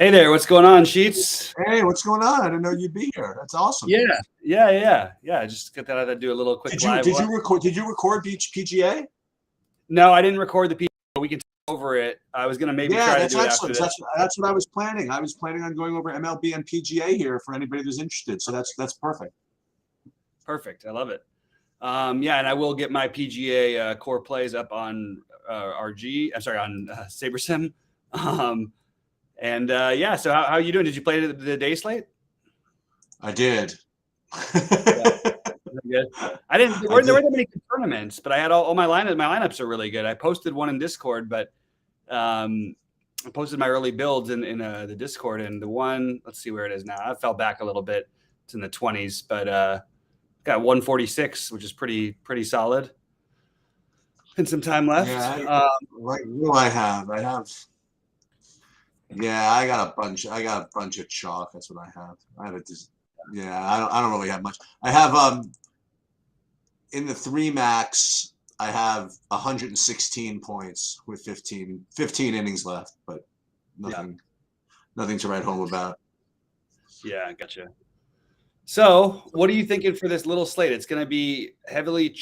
Hey there, what's going on, Sheets? Hey, what's going on? I didn't know you'd be here. That's awesome. Yeah. Just got that to do a little quick Did you live did one. you record did you record PGA? No, I didn't record the piece, but we can talk over it. I was gonna maybe Yeah, try to that's do it after excellent. this. That's what I was planning. I was planning on going over MLB and PGA here for anybody who's interested. So that's perfect. Perfect. I love it. Yeah, and I will get my PGA core plays up on RG. I'm sorry, on SaberSim. Yeah, so how you doing? Did you play the day slate? I did. Yeah, good. I didn't. I There did. weren't that many tournaments, but I had all my lineups. My lineups are really good. I posted one in Discord, but I posted my early builds in the Discord, and the one, let's see where it is now. I fell back a little bit. It's in the 20s, but got 146, which is pretty solid. And some time left. Yeah, right. What do I have? Yeah, I got a bunch of chalk. That's what I have. I have it just. Yeah, I don't really have much. I have in the three max. I have 116 points with 15 innings left, but nothing. Nothing to write home about. Yeah, gotcha. So, what are you thinking for this little slate? It's going to be heavy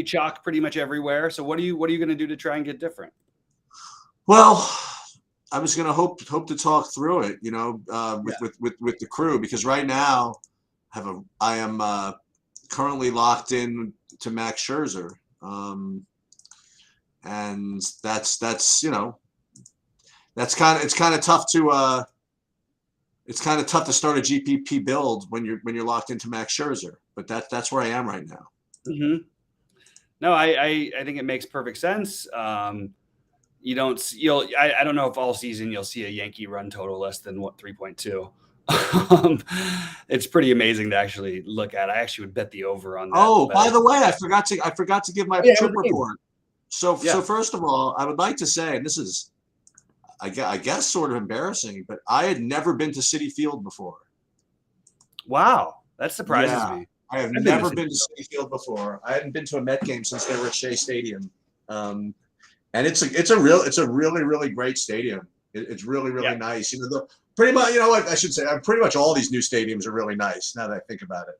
chalk pretty much everywhere. So, what are you going to do to try and get different? Well, I was going to hope to talk through it, with the crew, because right now I am currently locked in to Max Scherzer, and that's it's kind of tough to. It's kind of tough to start a GPP build when you're locked into Max Scherzer, but that's where I am right now. Mm-hmm. No, I think it makes perfect sense. I don't know if all season you'll see a Yankee run total less than 3.2. It's pretty amazing to actually look at. I actually would bet the over on that. Oh, by the way, I forgot to give my trip report. So first of all, I would like to say, and this is, I guess sort of embarrassing, but I had never been to Citi Field before. Wow, that surprises me. I have never been to Citi Field before. I hadn't been to a Met game since they were at Shea Stadium, and it's a really great stadium. It's really nice. Pretty much, you know what I should say. Pretty much all these new stadiums are really nice now that I think about it.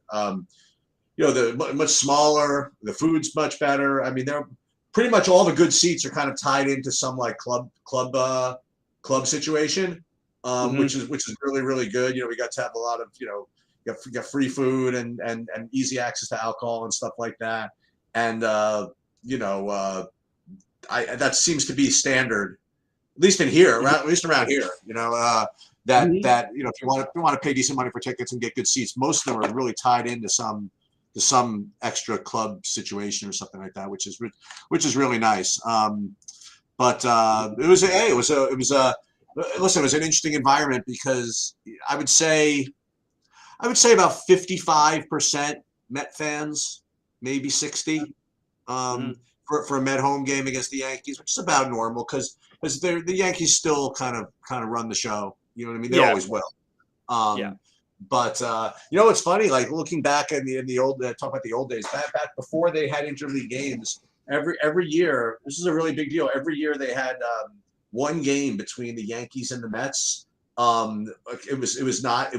They're much smaller. The food's much better. I mean, they're pretty much all the good seats are kind of tied into some like club situation, which is really good. We got to have a lot of you got free food and easy access to alcohol and stuff like that, and that seems to be standard, at least in here, at least around here. That if you want to pay decent money for tickets and get good seats, most of them are really tied into some extra club situation or something like that, which is really nice. But it was an interesting environment, because I would say about 55% Met fans, maybe 60, for a Met home game against the Yankees, which is about normal, because the Yankees still kind of run the show. You know what I mean? They always will. But it's funny, like looking back in the old, talk about the old days, back before they had interleague games. Every year, this is a really big deal. Every year they had one game between the Yankees and the Mets. It was not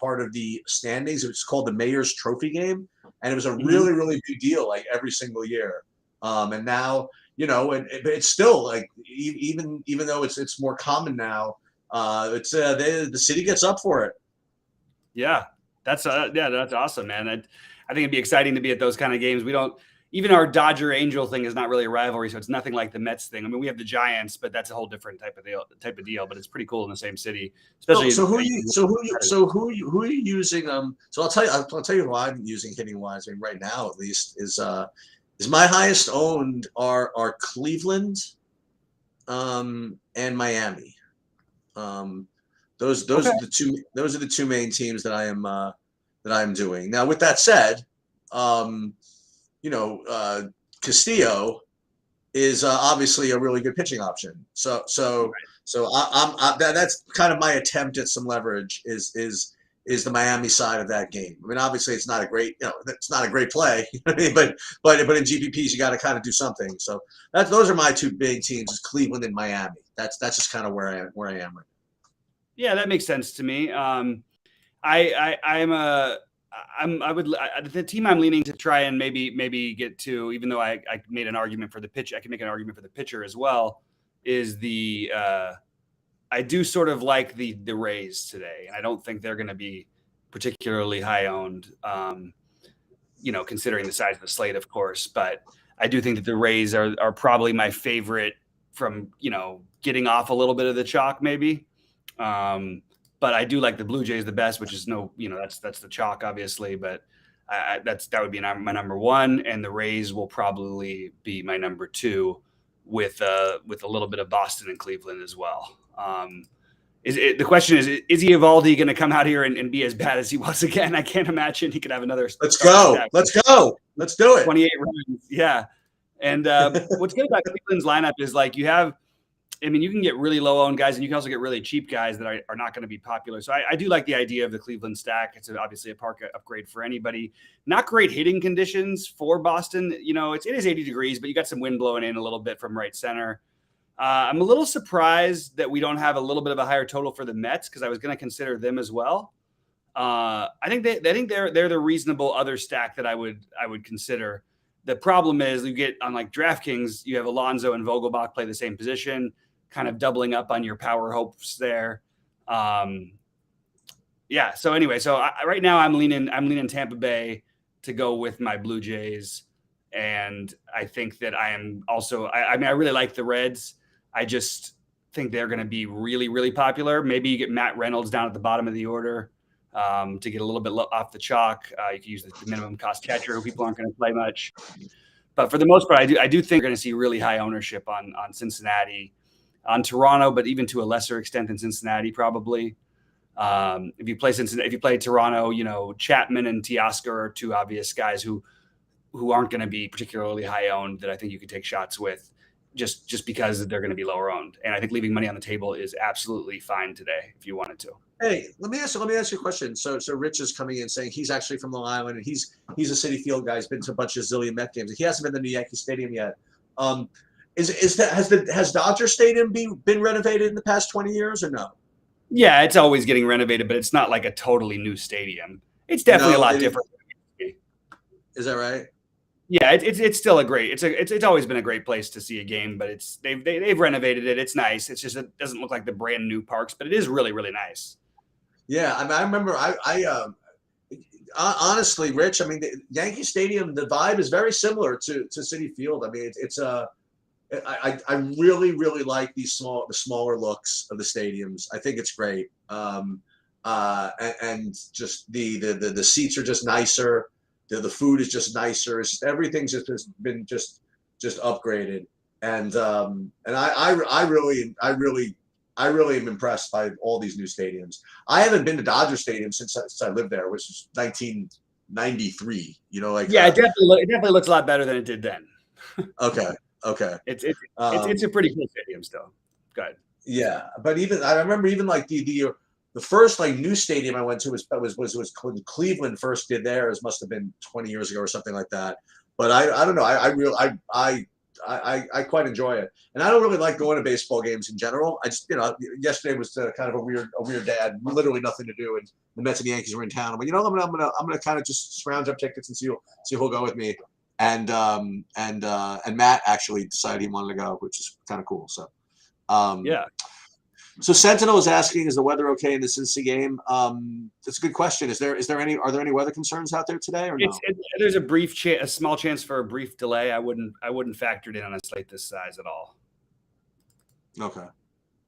part of the standings. It was called the Mayor's Trophy game, and it was a really big deal, like every single year. And now it's still like, even though it's more common now, the city gets up for it. Yeah, that's awesome, man. I think it'd be exciting to be at those kind of games. Even our Dodger Angel thing is not really a rivalry, so it's nothing like the Mets thing. I mean, we have the Giants, but that's a whole different type of deal. But it's pretty cool in the same city, especially. So who are you using? So I'll tell you who I'm using hitting wise. I mean, right now at least is my highest owned are Cleveland, and Miami. Those are the two main teams that I am doing. Now, with that said, Castillo is obviously a really good pitching option. So that's kind of my attempt at some leverage is the Miami side of that game. I mean, obviously it's not a great play, but in GPPs you got to kind of do something. So those are my two big teams, is Cleveland and Miami. That's just kind of where I am right now. Yeah, that makes sense to me. The team I'm leaning to try and maybe get to, even though I made an argument for the pitch, I can make an argument for the pitcher as well. Is the I do sort of like the Rays today, and I don't think they're going to be particularly high owned. Considering the size of the slate, of course, but I do think that the Rays are probably my favorite from getting off a little bit of the chalk, maybe. But I do like the Blue Jays the best, which is that's the chalk, obviously. But that would be my number one, and the Rays will probably be my number two, with a little bit of Boston and Cleveland as well. The question is he Evaldi going to come out here and be as bad as he was again? I can't imagine he could have another. Let's go. Let's go. Let's do it. 28 runs. Yeah. And what's good about Cleveland's lineup is you can get really low owned guys, and you can also get really cheap guys that are not going to be popular. So I do like the idea of the Cleveland stack. It's obviously a park upgrade for anybody. Not great hitting conditions for Boston. It is 80 degrees, but you got some wind blowing in a little bit from right center. I'm a little surprised that we don't have a little bit of a higher total for the Mets, because I was going to consider them as well. I think they're the reasonable other stack that I would consider. The problem is you get on DraftKings, you have Alonso and Vogelbach play the same position, kind of doubling up on your power hopes there. Yeah. So anyway, right now I'm leaning Tampa Bay to go with my Blue Jays. And I think that I am also, I really like the Reds. I just think they're going to be really, really popular. Maybe you get Matt Reynolds down at the bottom of the order to get a little bit off the chalk. You can use the minimum cost catcher, who people aren't going to play much. But for the most part, I do think we're going to see really high ownership on Cincinnati, on Toronto, but even to a lesser extent than Cincinnati, probably. If you play Toronto, Chapman and Teoscar are two obvious guys who aren't going to be particularly high owned that I think you could take shots with, just because they're going to be lower owned. And I think leaving money on the table is absolutely fine today if you wanted to. Hey, let me ask you a question. So Rich is coming in saying he's actually from Long Island, and he's a Citi Field guy. He's been to a bunch of zillion Met games. He hasn't been to the Yankee Stadium yet. Has Dodger Stadium been renovated in the past 20 years or no? Yeah, it's always getting renovated, but it's not like a totally new stadium. It's definitely a lot different. Is that right? Yeah, it's still it's always been a great place to see a game, but they've renovated it. It's nice. It's just, it doesn't look like the brand new parks, but it is really, really nice. Yeah, I remember. Honestly, Rich, the Yankee Stadium, the vibe is very similar to Citi Field. I really, really like the smaller looks of the stadiums. I think it's great. And just the seats are just nicer. The food is just nicer. It's just, everything's just been just upgraded. And I really am impressed by all these new stadiums. I haven't been to Dodger Stadium since I lived there, which is 1993. Yeah, it definitely looks a lot better than it did then. Okay. It's a pretty cool stadium still. Go ahead. Yeah, but I remember the first new stadium I went to was when Cleveland first did theirs. Must have been 20 years ago or something like that. But I don't know. I quite enjoy it, and I don't really like going to baseball games in general. I just yesterday was kind of a weird day. I had literally nothing to do, and the Mets and the Yankees were in town. But I'm gonna kind of just scrounge up tickets and see who'll go with me. And Matt actually decided he wanted to go, which is kind of cool. So yeah. So Sentinel is asking, is the weather okay in the Cincy game? That's a good question. Are there any weather concerns out there today or no? There's a small chance for a brief delay. I wouldn't factor it in on a slate this size at all. Okay.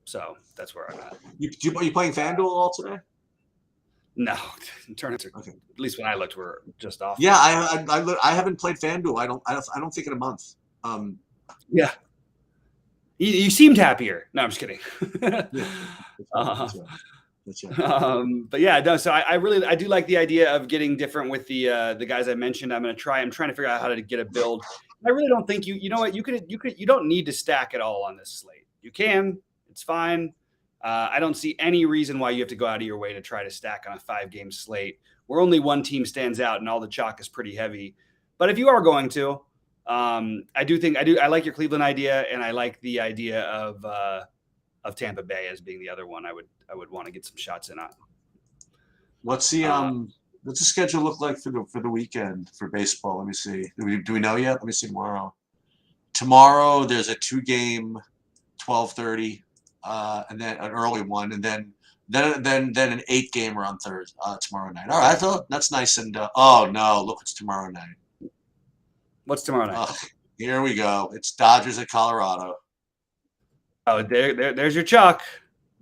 So that's where I'm at. Are you playing FanDuel at all today? No, tournaments are, okay. At least when I looked, were just off. Yeah, I haven't played FanDuel. I don't think in a month. Yeah. You seemed happier. No, I'm just kidding. That's right. But yeah, no. So I do like the idea of getting different with the guys I mentioned. I'm trying to figure out how to get a build. I really don't think you know what you don't need to stack it all on this slate. You can. It's fine. I don't see any reason why you have to go out of your way to try to stack on a 5-game slate where only one team stands out and all the chalk is pretty heavy. But if you are going to, I like your Cleveland idea, and I like the idea of Tampa Bay as being the other one would want to get some shots in on. What's the schedule look like for the weekend for baseball? Let me see. Do we know yet? Let me see tomorrow. Tomorrow there's a 2-game 12:30, and then an early one, and then an 8-gamer on Thursday tomorrow night. All right, that's nice. And oh no, look what's tomorrow night. What's tomorrow night? Here we go. It's Dodgers at Colorado. Oh, there's your chalk.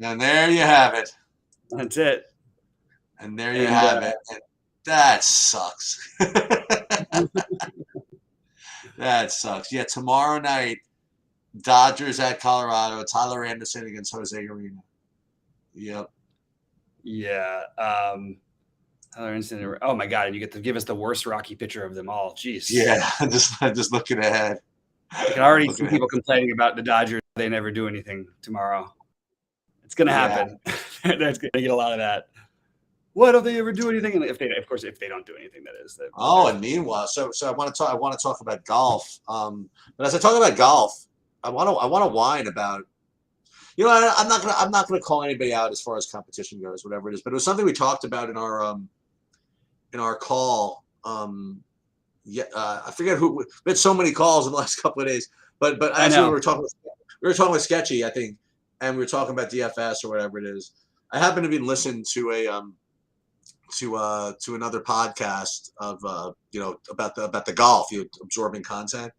And there you have it. That's it. And there you have it. And that sucks. That sucks. Yeah, tomorrow night, Dodgers at Colorado. Tyler Anderson against Jose Urena. Yep. Yeah. Tyler Anderson. Oh my God! And you get to give us the worst Rocky pitcher of them all. Jeez. Yeah, just looking ahead. I can already see people complaining about the Dodgers. They never do anything tomorrow. It's going to happen. Yeah. That's going to get a lot of that. Why don't they ever do anything? And if they don't do anything, that is. And meanwhile, so I want to talk about golf. But as I talk about golf, I want to whine about. I'm not gonna call anybody out as far as competition goes, whatever it is. But it was something we talked about in our call. I forget who. We had so many calls in the last couple of days. But as we were talking with Sketchy, I think, and we were talking about DFS or whatever it is. I happened to be listening to to another podcast of about the golf, absorbing content.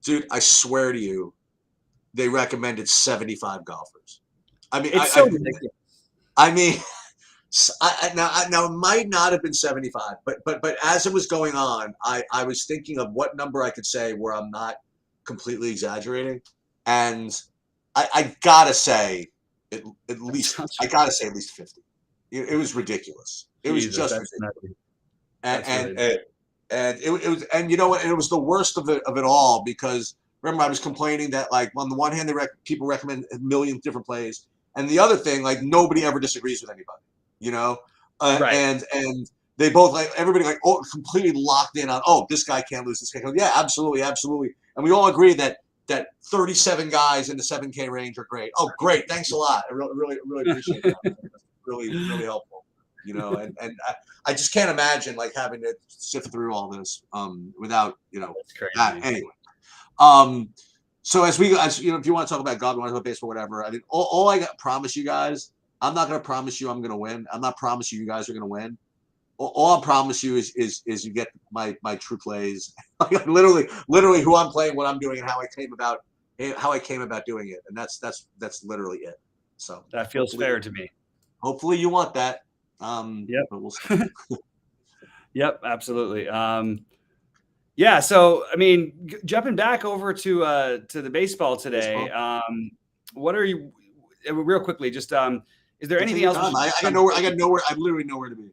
Dude, I swear to you, they recommended 75 golfers. I mean, it's so ridiculous. I mean, now it might not have been 75, but as it was going on, I was thinking of what number I could say where I'm not completely exaggerating, and I gotta say at least 50. It was ridiculous. It was just ridiculous. And it was, and you know what? And it was the worst of it all, because remember, I was complaining that, like, on the one hand, people recommend a million different plays, and the other thing, like, nobody ever disagrees with anybody, right. And they both, like, everybody, like, completely locked in on, this guy can't lose, this guy can't. Yeah, absolutely, and we all agree that 37 guys in the 7K range are great. Oh, great, thanks a lot. I really appreciate that. That's really helpful. And I just can't imagine, like, having to sift through all this without That's crazy. Anyway. So as if you want to talk about golf, you want to talk about baseball, whatever. I mean, all I promise you guys, I'm not going to promise you I'm going to win. I'm not promising you guys are going to win. All I promise you is you get my true plays, literally who I'm playing, what I'm doing, and how I came about doing it, and that's literally it. So that feels fair to me. Hopefully you want that. Yep. But we'll see. Yep, absolutely. Yeah. So, I mean, jumping back over to the baseball today. What are you, real quickly? Just is there anything else? I got nowhere. I literally nowhere to be.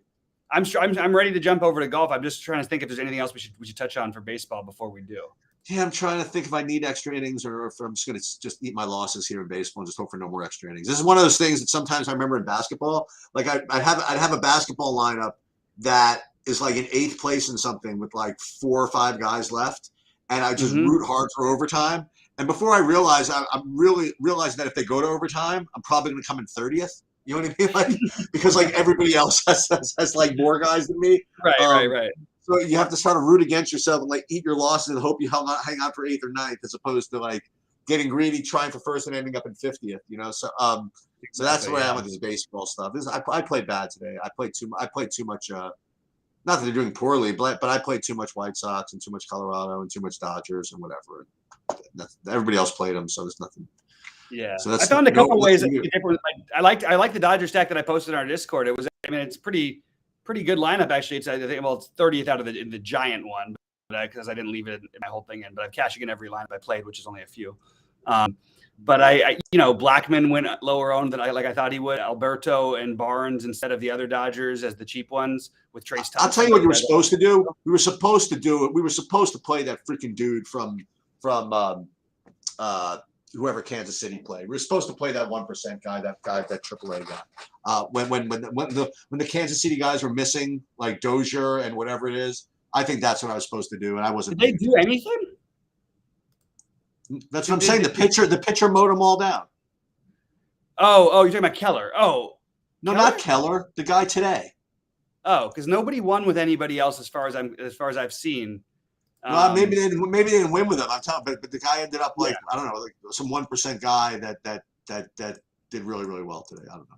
I'm sure I'm ready to jump over to golf. I'm just trying to think if there's anything else we should touch on for baseball before we do. Yeah, I'm trying to think if I need extra innings or if I'm just going to just eat my losses here in baseball and just hope for no more extra innings. This is one of those things that sometimes I remember in basketball. Like I'd have a basketball lineup that is like in 8th place in something with like 4 or 5 guys left, and I just root hard for overtime. And before I realize, I'm really realizing that if they go to overtime, I'm probably going to come in 30th. You know what I mean? Like, because like everybody else has like more guys than me. Right. So you have to start to root against yourself and like eat your losses and hope you hang on for 8th or 9th, as opposed to like getting greedy, trying for 1st and ending up in 50th. So that's the way I am with this baseball stuff. I played bad today. I played too much. Not that they're doing poorly, but I played too much White Sox and too much Colorado and too much Dodgers and whatever. Everybody else played them, so there's nothing. Yeah, so I found a couple ways. I like the Dodger stack that I posted in our Discord. It's pretty good lineup actually. It's 30th out of the giant one, because I didn't leave it in my whole thing in. But I'm cashing in every lineup I played, which is only a few. But I Blackman went lower owned than I thought he would. Alberto and Barnes instead of the other Dodgers as the cheap ones with Trace Thompson. I'll tell you what you were supposed to do. We were supposed to play that freaking dude from whoever Kansas City played. We were supposed to play that 1% guy, that AAA guy. When the Kansas City guys were missing, like Dozier and whatever it is, I think that's what I was supposed to do, and I wasn't. Did they do anything? That's what I'm saying. The pitcher mowed them all down. Oh, you're talking about Keller. Oh, No, not Keller. The guy today. Oh, because nobody won with anybody else as far as I've seen. Well, maybe they didn't win with him. I'm telling, but the guy ended up like I don't know, like some 1% guy that did really really well today. I don't know.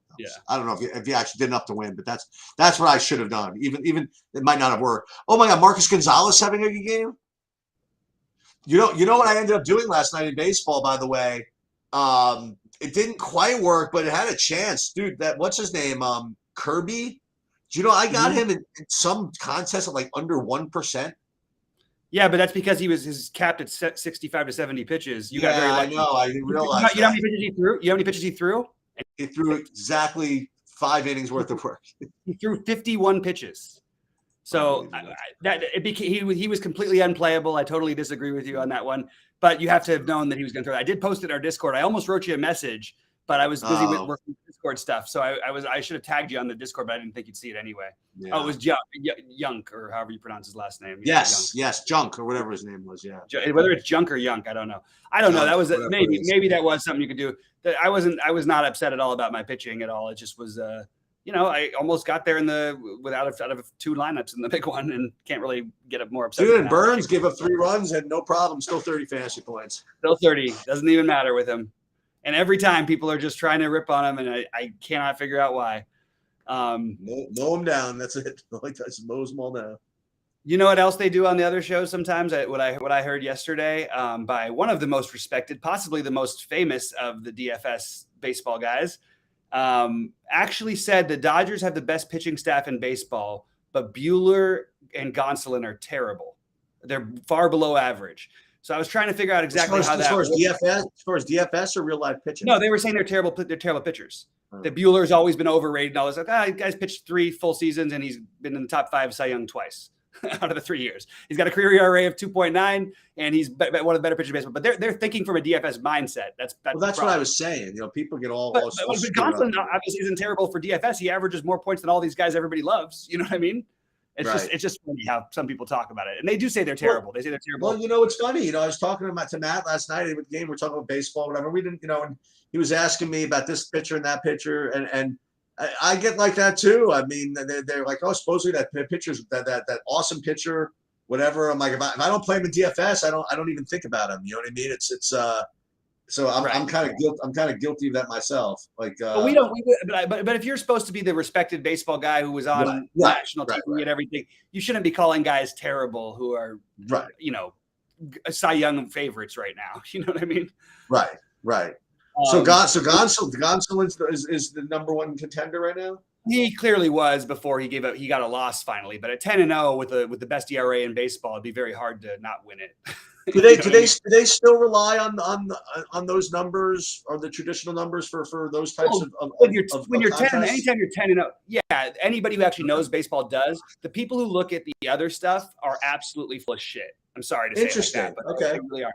I don't know if he actually did enough to win, but that's what I should have done. Even it might not have worked. Oh my God, Marcus Gonzalez having a good game. You know what I ended up doing last night in baseball, by the way. It didn't quite work, but it had a chance, dude. That what's his name? Kirby. Do you know I got him in some contest at like under 1%? Yeah, but that's because his capped at 65 to 70 pitches. You got very lucky. I know. I didn't realize. You know how many pitches he threw? You know how many pitches he threw? He threw exactly 5 innings worth of work. He threw 51 pitches. So he was completely unplayable. I totally disagree with you on that one. But you have to have known that he was going to throw it. I did post it in our Discord. I almost wrote you a message, but I was busy with working Discord stuff. So I should have tagged you on the Discord, but I didn't think you'd see it anyway. Yeah. Oh, it was Junk, or however you pronounce his last name. Yes, Junk, or whatever his name was. Yeah. Whether it's Junk or Yunk, I don't know. That was maybe that was something you could do. That I was not upset at all about my pitching at all. It just was I almost got there out of 2 lineups in the big one and can't really get up more upset. Dude, and Burns gave up 3 runs and no problem, still 30 fantasy points. Still 30. Doesn't even matter with him. And every time people are just trying to rip on him, and I cannot figure out why. Mow him down. That's it. Like that's mows them all down. You know what else they do on the other shows sometimes? What I heard yesterday by one of the most respected, possibly the most famous of the DFS baseball guys, actually said the Dodgers have the best pitching staff in baseball, but Buehler and Gonsolin are terrible. They're far below average. So I was trying to figure out exactly how that. As far as DFS or real life pitching. No, they were saying they're terrible. They're terrible pitchers. That Bueller's always been overrated and all this. Like, guy's pitched 3 full seasons and he's been in the top 5 Cy Young twice out of the 3 years. He's got a career ERA of 2.9 and he's one of the better pitchers in baseball. But they're thinking from a DFS mindset. That's what I was saying. People get all. But Gonsolin obviously isn't terrible for DFS. He averages more points than all these guys everybody loves. You know what I mean? It's just funny how some people talk about it, and they do say they're terrible. They say they're terrible. Well, it's funny. I was talking to Matt last night at the game. We're talking about baseball, whatever. We didn't, and he was asking me about this pitcher and that pitcher, and I get like that too. I mean, they're like, oh, supposedly that pitcher's that awesome pitcher, whatever. I'm like, if I don't play him in DFS, I don't even think about him. You know what I mean? It's So I'm kind of guilty of that myself. Like, but we don't. But if you're supposed to be the respected baseball guy who was on national TV and everything, you shouldn't be calling guys terrible who are, Cy Young favorites right now. You know what I mean? Right. So Gonsolin is the number 1 contender right now. He clearly was before he gave up. He got a loss finally, but at 10-0 with the best ERA in baseball, it'd be very hard to not win it. Do they still rely on those numbers or the traditional numbers for those types of when you're 10, anytime you're 10-0, yeah, anybody who actually knows baseball does. The people who look at the other stuff are absolutely full of shit. I'm sorry to say Interesting. Like that, but okay, they really are.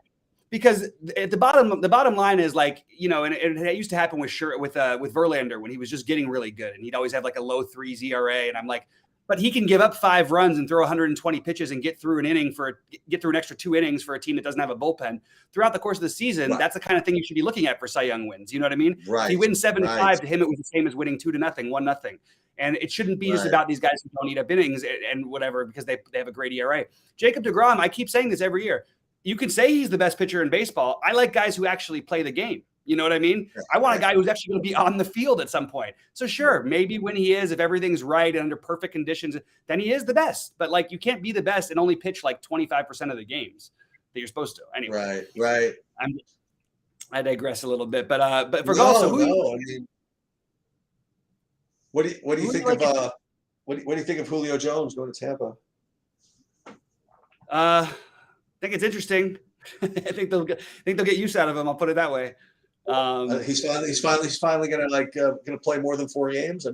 Because at the bottom line is like, and it used to happen with Verlander when he was just getting really good, and he'd always have like a low 3 ERA, and I'm like, but he can give up 5 runs and throw 120 pitches and get through an extra 2 innings for a team that doesn't have a bullpen throughout the course of the season. Right. That's the kind of thing you should be looking at for Cy Young wins. You know what I mean? Right. If he wins 7-5, to him it was the same as winning 2-0, 1-0. And it shouldn't be just about these guys who don't eat up innings and whatever because they have a great ERA. Jacob deGrom, I keep saying this every year. You can say he's the best pitcher in baseball. I like guys who actually play the game. You know what I mean? I want a guy who's actually going to be on the field at some point. So sure, maybe when he is, if everything's right and under perfect conditions, then he is the best. But like, you can't be the best and only pitch like 25% of the games that you're supposed to. Anyway, right. I digress a little bit, but for golf, what do you think of what do you think of Julio Jones going to Tampa? I think it's interesting. I think they'll get use out of him. I'll put it that way. He's finally gonna play more than 4 games.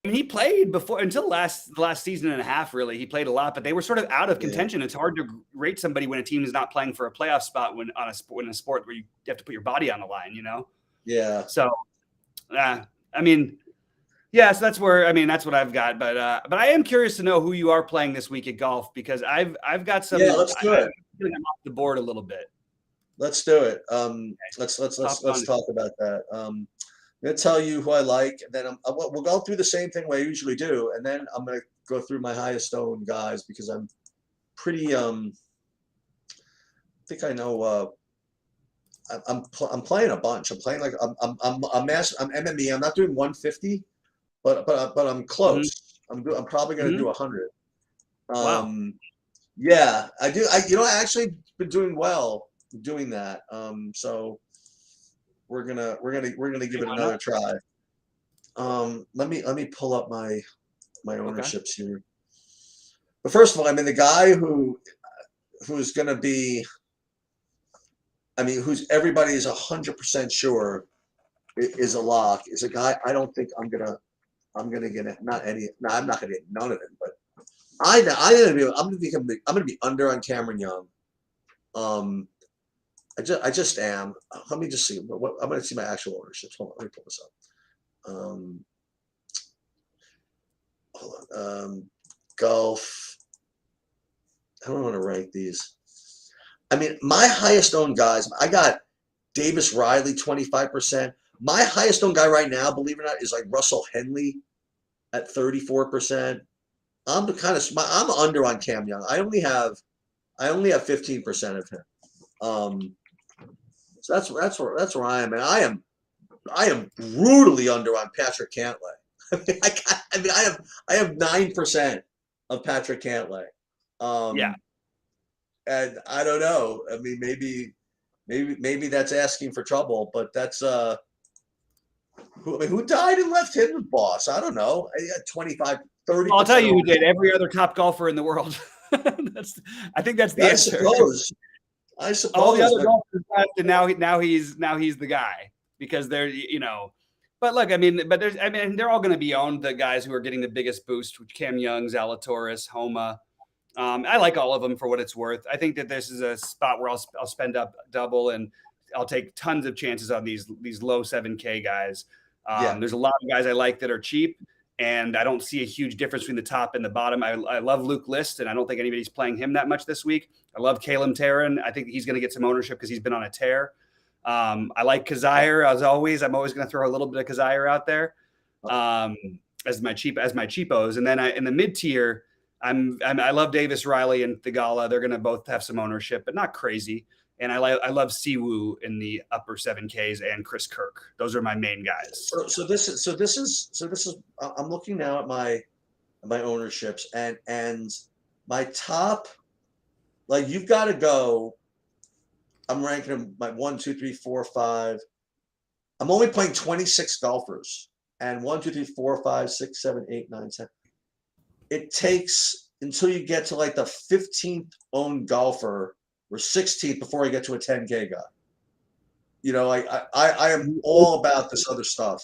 He played before until the last season and a half. Really, he played a lot, but they were sort of out of contention. It's hard to rate somebody when a team is not playing for a playoff spot when in a sport where you have to put your body on the line. Yeah. So, yeah, so that's what I've got. But I am curious to know who you are playing this week at golf because I've got some. Yeah, let's do it. I'm off the board a little bit. Let's do it. Hop Let's on. talk about that. I'm gonna tell you who I like, and then we'll go through the same thing we usually do, and then I'm gonna go through my highest owned guys because I'm pretty I think I know. I'm playing a bunch. I'm playing like I'm MME. I'm not doing 150, but I'm Mhm, close. I'm probably gonna mhm. do 100. Wow. Yeah, I do. I actually been doing well doing that. So we're gonna give Hey, it why not? another try. Let me pull up my Okay. ownerships here. But first of all, I mean the guy who's gonna be, I mean, who's everybody is 100% sure is a lock. Is a guy I don't think I'm gonna get it. Not any. No, I'm not gonna get none of it. But I'm gonna be under on Cameron Young. Um, I just am. Let me just see. I'm going to see my actual ownerships. Hold on. Let me pull this up. Hold on. Golf. I don't want to rank these. I mean, my highest owned guys. I got Davis Riley 25%. My highest owned guy right now, believe it or not, is like Russell Henley at 34%. I'm under on Cam Young. I only have 15% of him. Um, so that's where I am, and I am brutally under on Patrick Cantlay. I mean, I have 9% of Patrick Cantlay, Yeah. um, and I don't know. I mean, maybe that's asking for trouble, but that's who died and left him the boss? I don't know. I got 25, Well, I'll tell 30% you who did. ownership. Every other top golfer in the world. I think that's the I answer. suppose. I All the suppose, other but golfers left, and now he's the guy because they're But look, I mean, they're all going to be owned. The guys who are getting the biggest boost, which Cam Young, Zalatoris, Homa. I like all of them for what it's worth. I think that this is a spot where I'll spend up double and I'll take tons of chances on these low 7K guys. yeah. There's a lot of guys I like that are cheap, and I don't see a huge difference between the top and the bottom. I love Luke List, and I don't think anybody's playing him that much this week. I love Caleb Taryn. I think he's going to get some ownership because he's been on a tear. I like Kazire as always. I'm always going to throw a little bit of Kazire out there um, as my cheapos, and then in the mid tier. I love Davis Riley and Thigala. They're going to both have some ownership, but not crazy. And I love Siwoo in the upper 7Ks and Chris Kirk. Those are my main guys. So this is I'm looking now at my ownerships, and my top, like, you've got to go. I'm ranking them like 1, 2, 3, 4, 5. I'm only playing 26 golfers, and 1, 2, 3, 4, 5, 6, 7, 8, 9, 10. It takes until you get to like the 15th owned golfer or 16th before I get to a 10K guy. I am all about this other stuff.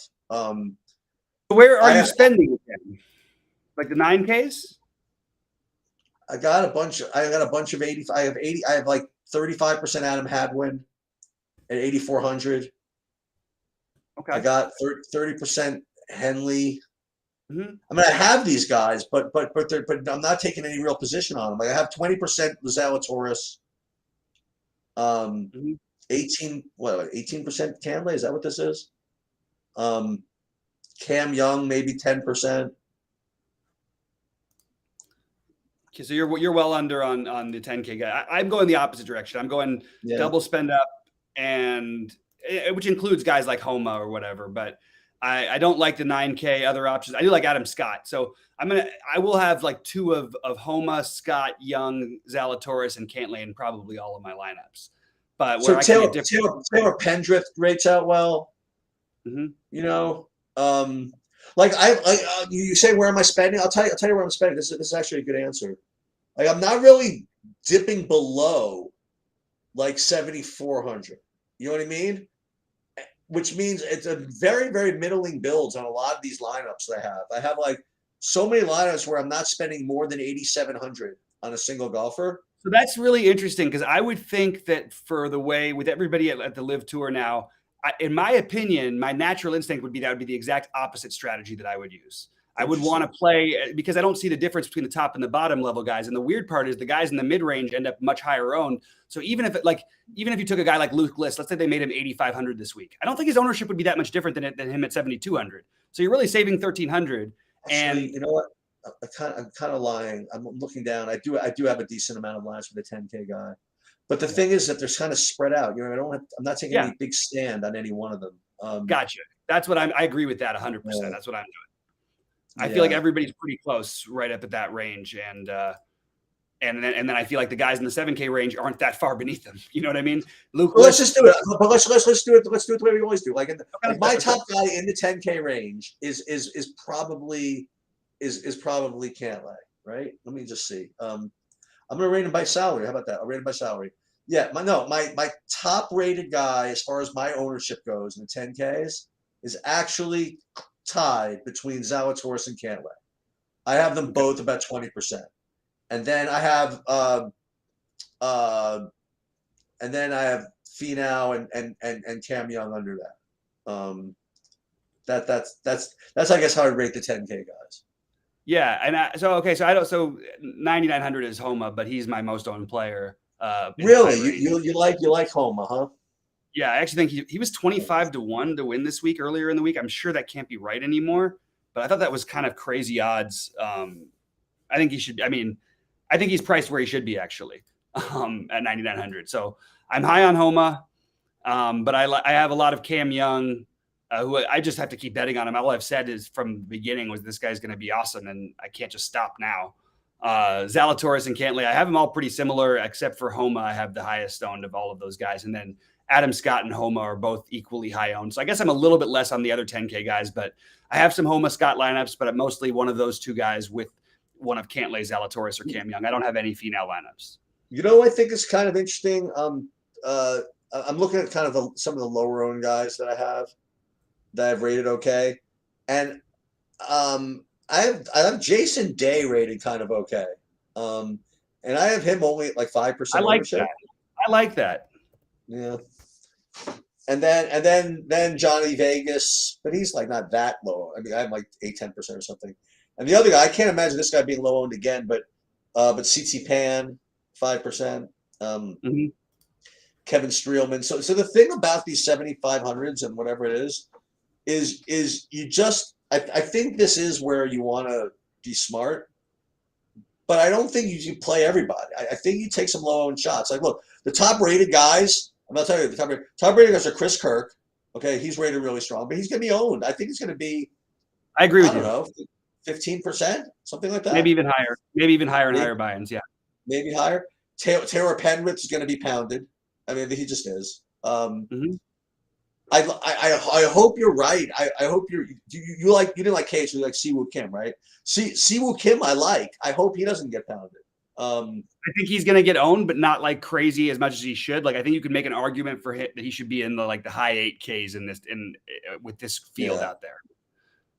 Where are I you have spending it then? Like the 9Ks? I got a bunch. I got a bunch of 80. I have 80. I have like 35% Adam Hadwin at 8,400. I Okay. got 30% Henley. Mm-hmm. I mean, I have these guys, but I'm not taking any real position on them. Like, I have 20% Zalatoris, um, Mm-hmm. 18% Canley. Is that what this is? Um, Cam Young, maybe 10%. Okay, so you're well under on the 10K guy. I'm going the opposite direction. I'm going Yeah. double spend up, and which includes guys like Homa or whatever. But I don't like the 9K other options. I do like Adam Scott. So I will have like two of Homa, Scott, Young, Zalatoris, and Cantlay in probably all of my lineups. But where So I can Taylor get different. Taylor Pendrift rates out well. Mhm. You know, um, like you say, where am I spending? I'll tell you where I'm spending. This is actually a good answer. Like, I'm not really dipping below like 7,400. You know what I mean? Which means it's a very, very middling builds on a lot of these lineups that I have. I have like so many lineups where I'm not spending more than 8,700 on a single golfer. So that's really interesting because I would think that for the way with everybody at the Live Tour now, in my opinion, my natural instinct would be that would be the exact opposite strategy that I would use. I would want to play because I don't see the difference between the top and the bottom level guys. And the weird part is the guys in the mid range end up much higher owned. So even if you took a guy like Luke List, let's say they made him 8,500 this week, I don't think his ownership would be that much different than him at 7,200. So you're really saving 1,300. Actually, And you know what? I'm kind of lying. I'm looking down. I do have a decent amount of lines for the 10K guy, but the thing is that they're kind of spread out. You know, I'm not taking any big stand on any one of them. Gotcha. That's what I agree with that 100%. That's what I'm doing. I feel like everybody's pretty close right up at that range. And then I feel like the guys in the 7K range aren't that far beneath them. You know what I mean? Luke, let's just do it. But let's do it. Let's do it the way we always do. Like my top guy in the 10K range is probably Cantlay, right? Let me just see. I'm gonna rate him by salary. How about that? I'll rate him by salary. Yeah, my top rated guy as far as my ownership goes in the 10Ks is actually tied between Zalatoris and Cantlay. I have them both about 20%. And then I have Finau and Cam Young under that. That's I guess how I rate the 10K guys. Yeah, and so 9,900 is Homa, but he's my most owned player. Really, you like Homa, huh? Yeah, I actually think he was 25-1 to win this week earlier in the week. I'm sure that can't be right anymore, but I thought that was kind of crazy odds. I think he should. I mean, I think he's priced where he should be actually at 9,900. So I'm high on Homa, but I have a lot of Cam Young, who I just have to keep betting on him. All I've said is from the beginning was this guy's going to be awesome, and I can't just stop now. Zalatoris and Cantlay, I have them all pretty similar, except for Homa. I have the highest owned of all of those guys, and then Adam Scott and Homa are both equally high owned. So I guess I'm a little bit less on the other 10K guys, but I have some Homa Scott lineups, but I'm mostly one of those two guys with one of Cantlay, Zalatoris, or Cam Young. I don't have any Finau lineups. You know, I think it's kind of interesting. I'm looking at kind of some of the lower owned guys that I have that I've rated okay, and I have Jason Day rated kind of okay, and I have him only at like 5%. I like that. Yeah. And then Johnny Vegas, but he's like not that low. I mean, I have like 8-10% or something. And the other guy, I can't imagine this guy being low owned again, but CT Pan, 5%. Kevin Streelman. So the thing about these 7,500s and whatever it is you just I think this is where you want to be smart, but I don't think you play everybody. I think you take some low owned shots. Like, look, the top rated guys. I'm going to tell you, the top rated guys are Chris Kirk. Okay, he's rated really strong, but he's going to be owned. I think it's going to be. I agree with you. I don't know, 15%, something like that. Maybe even higher. Maybe even higher and higher buy-ins. Yeah. Maybe higher. Taylor Penrith is going to be pounded. I mean, he just is. I hope you're right. I hope you didn't like Cage, you like Siwoo Kim, right? Siwoo Kim, I hope he doesn't get pounded. I think he's going to get owned, but not like crazy as much as he should. Like, I think you could make an argument for him that he should be in the high 8Ks with this field out there.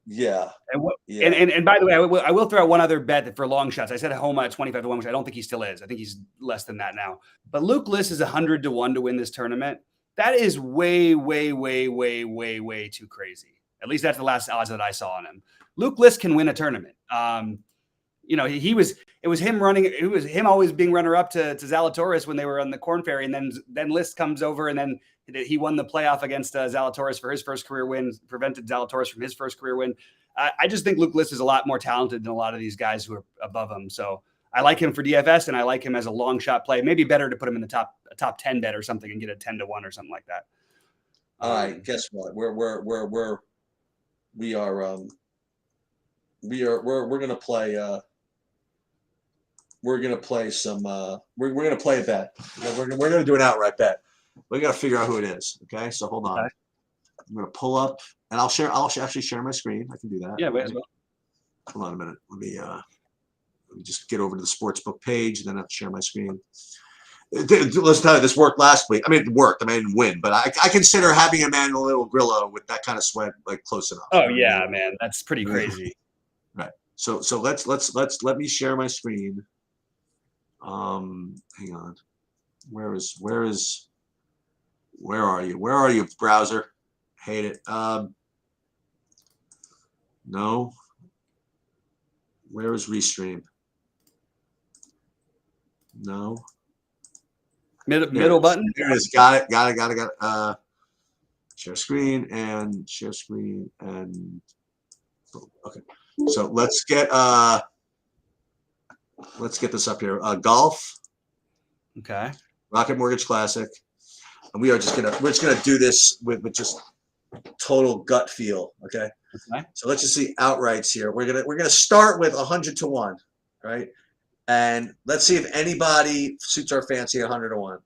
Yeah. And by the way, I will throw out one other bet for long shots. I said Homa at 25-1, which I don't think he still is. I think he's less than that now. But Luke List is 100-1 to win this tournament. That is way, way, way, way, way, way too crazy. At least that's the last odds that I saw on him. Luke List can win a tournament. It was him running. It was him always being runner up to Zalatoris when they were on the Corn Ferry, and then List comes over, and then he won the playoff against Zalatoris for his first career win, prevented Zalatoris from his first career win. I just think Luke List is a lot more talented than a lot of these guys who are above him. So I like him for DFS, and I like him as a long shot play. Maybe better to put him in the top 10 bet or something and get a 10-1 or something like that. All right, guess what? We're gonna play. We're gonna play some. We're gonna play a bet. We're gonna do an outright bet. We gotta figure out who it is. Okay, so hold on. Okay. I'm gonna pull up, and I'll actually share my screen. I can do that. Yeah, wait as well. Hold on a minute. Let me just get over to the sportsbook page, and then I'll share my screen. Let's tell you, this worked last week. I mean, it worked. I mean, I didn't win, but I consider having Emmanuel Grillo with that kind of sweat like close enough. Oh yeah, man, that's pretty crazy. Right. So let me share my screen. Hang on. Where are you? Where are you, browser? Hate it. No. Where is Restream? No. Middle button. There it is. Got it. Share screen and okay. So let's get this up here. Golf. Okay. Rocket Mortgage Classic. And we're just gonna do this with just total gut feel. Okay. Okay. So let's just see outrights here. We're gonna start with 100 to 1, right? And let's see if anybody suits our fancy 100 to 1.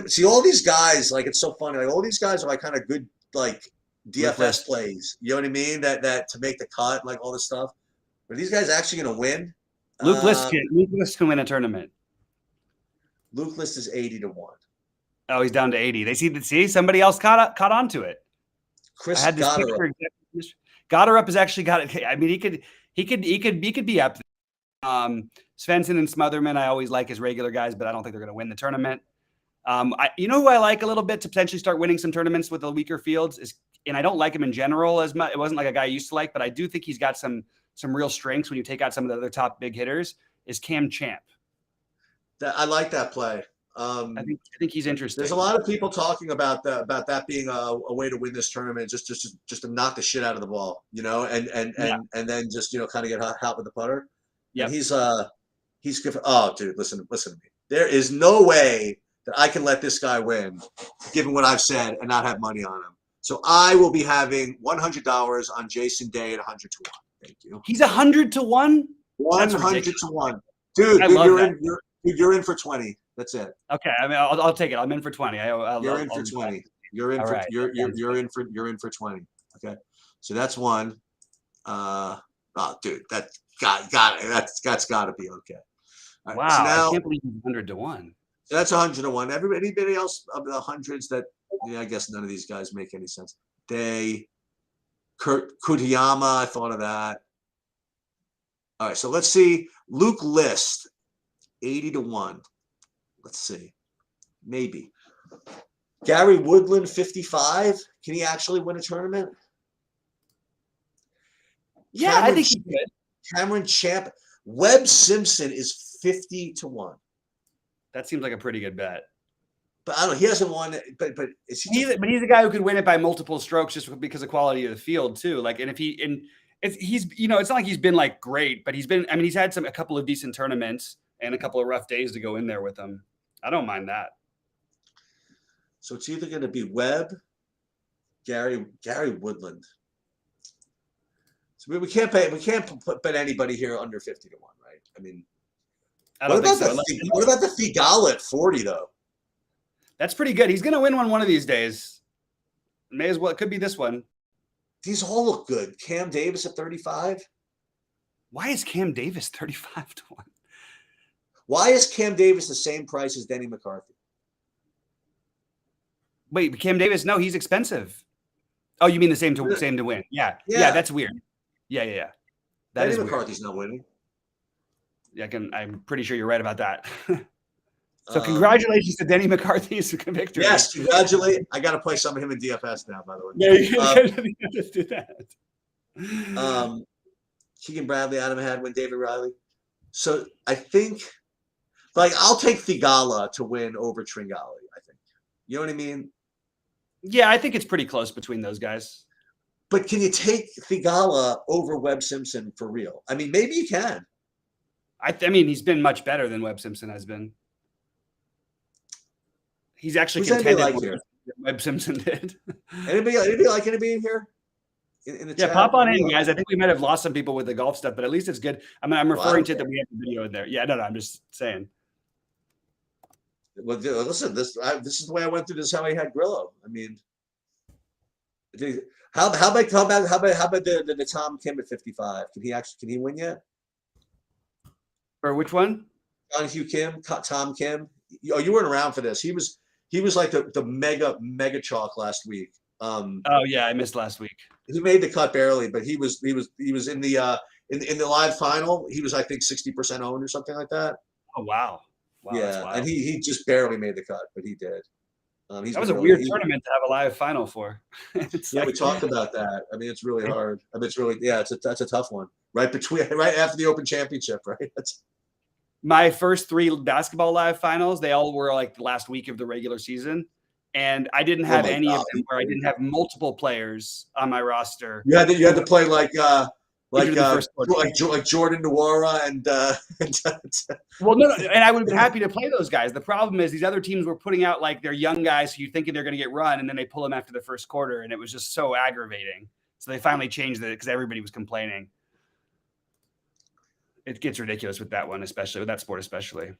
See all these guys, like it's so funny. Like all these guys are like kind of good like DFS plays. You know what I mean? That to make the cut, like all this stuff. Are these guys actually gonna win? Luke List can win a tournament. Luke List is 80 to 1. Oh, he's down to 80. They see somebody else caught on to it. Chris I had this picture. Goddard has actually got it. I mean, he could be up there. Svensson and Smotherman, I always like as regular guys, but I don't think they're going to win the tournament. You know who I like a little bit to potentially start winning some tournaments with the weaker fields is, and I don't like him in general as much. It wasn't like a guy I used to like, but I do think he's got some real strengths when you take out some of the other top big hitters. Is Cam Champ? I like that play. I think he's interesting. There's a lot of people talking about that being a way to win this tournament, just to knock the shit out of the ball, you know, and then just, you know, kind of get hot with the putter. Yeah, he's good. Oh, dude, listen to me. There is no way that I can let this guy win, given what I've said, and not have money on him. So I will be having $100 on Jason Day at 100 to 1. Thank you. He's 100 to 1. 100 to 1, dude. You're in for 20. That's it. Okay, I mean, I'll take it. I'm in for 20. You're in for 20. You're in for 20. Okay, so that's one. Oh, dude, that got it. That's got to be okay. Right, wow, so now, I can't believe he's 100 to 1. So that's 100 to 1. Anybody else of the hundreds that? Yeah, I guess none of these guys make any sense. Kutayama, I thought of that. All right, so let's see. Luke List, 80 to 1. Let's see. Maybe. Gary Woodland, 55. Can he actually win a tournament? Yeah, I think he could. Cameron Champ. Webb Simpson is 50 to 1. That seems like a pretty good bet. But I don't know. He hasn't won it. But he's a guy who could win it by multiple strokes just because of quality of the field too. Like, and if he's you know, it's not like he's been like great, but he's been. I mean, he's had a couple of decent tournaments and a couple of rough days to go in there with him. I don't mind that. So it's either going to be Webb, Gary Woodland. So we can't bet anybody here under 50 to 1, right? I mean, what about the Thigala at 40 though? That's pretty good. He's going to win one of these days. May as well. It could be this one. These all look good. Cam Davis at 35. Why is Cam Davis 35 to 1? Why is Cam Davis the same price as Denny McCarthy? Wait, Cam Davis? No, he's expensive. Oh, you mean the same to win? Yeah. That's weird. Yeah. Denny McCarthy's not winning. Yeah, I'm pretty sure you're right about that. So congratulations to Denny McCarthy's victory. Yes, congratulate. I got to play some of him in DFS now, by the way. Yeah, you just do that. Keegan Bradley, Adam Hadwin, David Riley. So I think, like, I'll take Thigala to win over Tringali, I think. You know what I mean? Yeah, I think it's pretty close between those guys. But can you take Thigala over Webb Simpson for real? I mean, maybe you can. I mean, he's been much better than Webb Simpson has been. He's actually contended like more than Webb Simpson did. Anybody like anybody in here? In the chat? Pop on in, guys. I think we might have lost some people with the golf stuff, but at least it's good. I mean, I'm referring to that we have the video in there. Yeah, no, I'm just saying. Well, listen, this is the way I went through this. How I had Grillo. I mean, how about the Tom Kim at 55? Can he win yet? Or which one? John Hugh Kim, Tom Kim. Oh, you weren't around for this. He was like the mega chalk last week. Oh yeah, I missed last week. He made the cut barely, but he was in the live final. He was, I think, 60% owned or something like that. Oh wow. Yeah, and he just barely made the cut, but he did. He's That was been a really, weird tournament to have a live final for. It's yeah, we like, talked about that. I mean, it's really hard. I mean, it's really, yeah, that's a tough one. Right after the Open Championship, right? That's my first 3 basketball live finals, they all were like the last week of the regular season. And I didn't oh have my any of God. them where I didn't have multiple players on my roster. You had to play like Into the first quarter. like Jordan Nwora and Well, no, and I would have been happy to play those guys. The problem is these other teams were putting out like their young guys who you thinking they're going to get run, and then they pull them after the first quarter, and it was just so aggravating. So they finally changed it because everybody was complaining. It gets ridiculous with that one, especially with that sport, especially.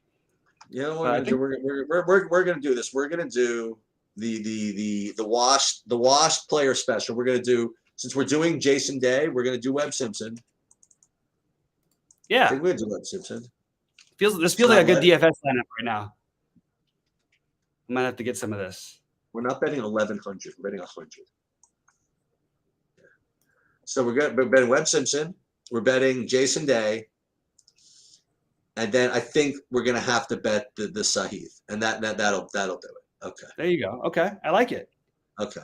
you know what we're gonna do this. We're gonna do the washed player special. We're gonna do, since we're doing Jason Day, we're gonna do Webb Simpson. I Yeah, think we're gonna do Webb Simpson. this feels like a good DFS lineup right now. I might have to get some of this. We're not betting 1,100. We're betting 100. So we're betting Webb Simpson. We're betting Jason Day. And then I think we're gonna have to bet the Sahith, and that'll do it. Okay. There you go. Okay, I like it. Okay.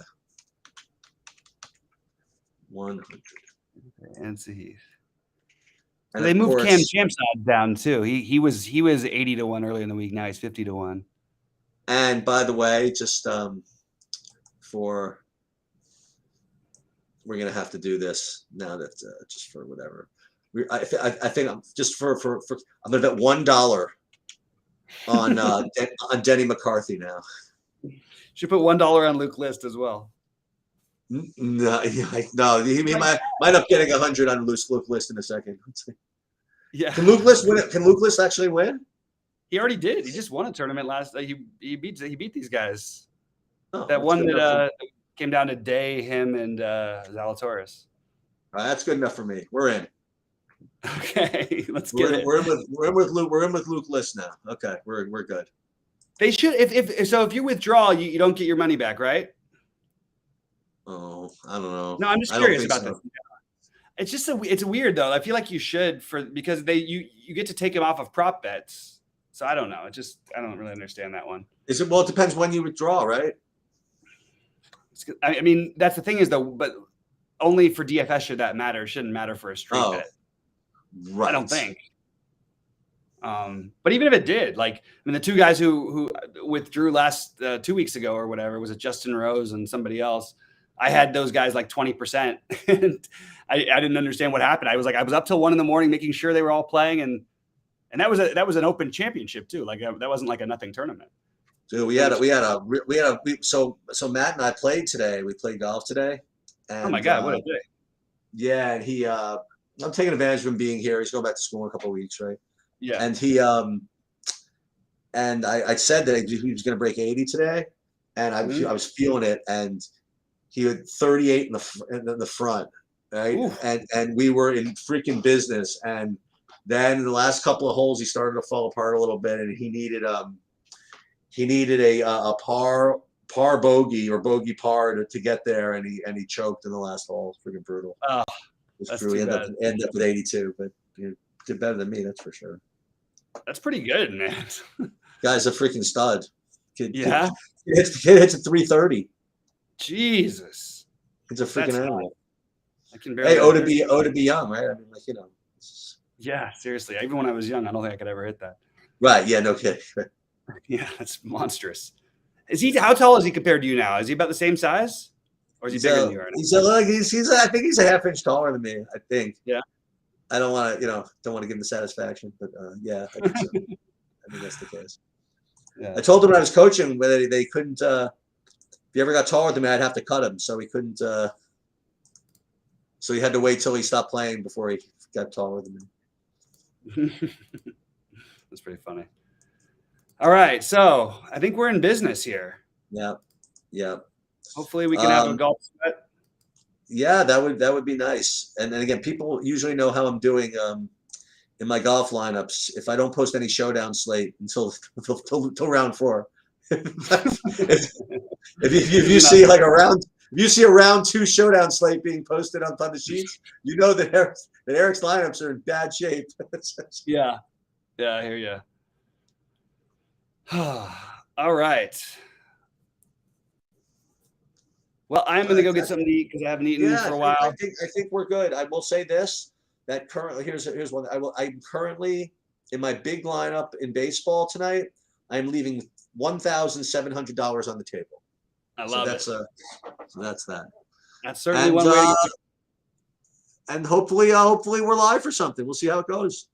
100. And Sahith. And They of moved course, Cam Champ's odds down too. He was 80 to 1 earlier in the week. Now he's 50 to 1. and by the way, just we're gonna have to do this now that just for whatever. I think I'm just for I'm gonna bet $1 on on Denny McCarthy now. Should put $1 on Luke List as well. No, he might end up getting 100 on Luke List in a second. Yeah. Can Luke List win it? Can Luke List actually win? He already did. He just won a tournament last. He beat these guys. Oh, That one that came down to Day, him, and Zalatoris. That's good enough for me. We're in. Okay, let's get it. We're in with Luke List now. Okay, we're good. They should. If you withdraw, you don't get your money back, right? Oh, I don't know. No, I'm just curious about this. It's just it's weird though. I feel like you should because you get to take him off of prop bets. So I don't know. I don't really understand that one. Is it? Well, it depends when you withdraw, right? I mean, that's the thing is though, but only for DFS should that matter. It shouldn't matter for a straight bet. Right. I don't think. But even if it did, like, I mean, the 2 guys who withdrew last 2 weeks ago or whatever, was it Justin Rose and somebody else? I had those guys like 20%. And I didn't understand what happened. I was up till 1 a.m. making sure they were all playing, and that was an open championship too. Like that wasn't like a nothing tournament. So so Matt and I played today. We played golf today. And, oh my God, what a day! Yeah, and he I'm taking advantage of him being here. He's going back to school in a couple of weeks, right? Yeah. And he and I said that he was going to break 80 today, and I was feeling it, and he had 38 in the front, right? Ooh. And we were in freaking business, and then in the last couple of holes he started to fall apart a little bit, and he needed a par bogey or bogey par to get there, and he choked in the last hole. Freaking brutal. Oh, that's true. He ended up with 82, but he did better than me, that's for sure. That's pretty good, man. Guy's a freaking stud. Kid hits a 330. Jesus, he's a freaking animal. I can barely. Hey, to be young, right? I mean, like, you know. Yeah, seriously. Even when I was young, I don't think I could ever hit that. Right. Yeah. No kidding. Yeah, that's monstrous. How tall is he compared to you now? Is he about the same size, or is he bigger than you are now? I think he's a half inch taller than me. I think. Yeah. I don't want to give him the satisfaction, but yeah, I think so. I think that's the case. Yeah. I told him when I was coaching whether they couldn't. If he ever got taller than me, I'd have to cut him. So he couldn't. So he had to wait till he stopped playing before he got taller than me. That's pretty funny. All right, so I think we're in business here. Yeah, yeah. Hopefully, we can have a golf sweat. Yeah, that would be nice. And then again, people usually know how I'm doing in my golf lineups. If I don't post any showdown slate until round 4, if you see like a round 2 showdown slate being posted on the sheets, you know that Eric's lineups are in bad shape. Yeah, I hear you. All right. Well, I'm going to go get something to eat because I haven't eaten Yeah, for a while. I think we're good. I will say this, that currently here's one. I'm currently in my big lineup in baseball tonight. I'm leaving $1,700 on the table. I love it. So that's that. That's certainly And one way to and hopefully we're live for something. We'll see how it goes.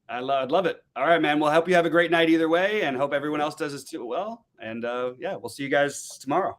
I'd love it. All right, man. We'll hope you have a great night either way, and hope everyone else does as too well. And yeah, we'll see you guys tomorrow.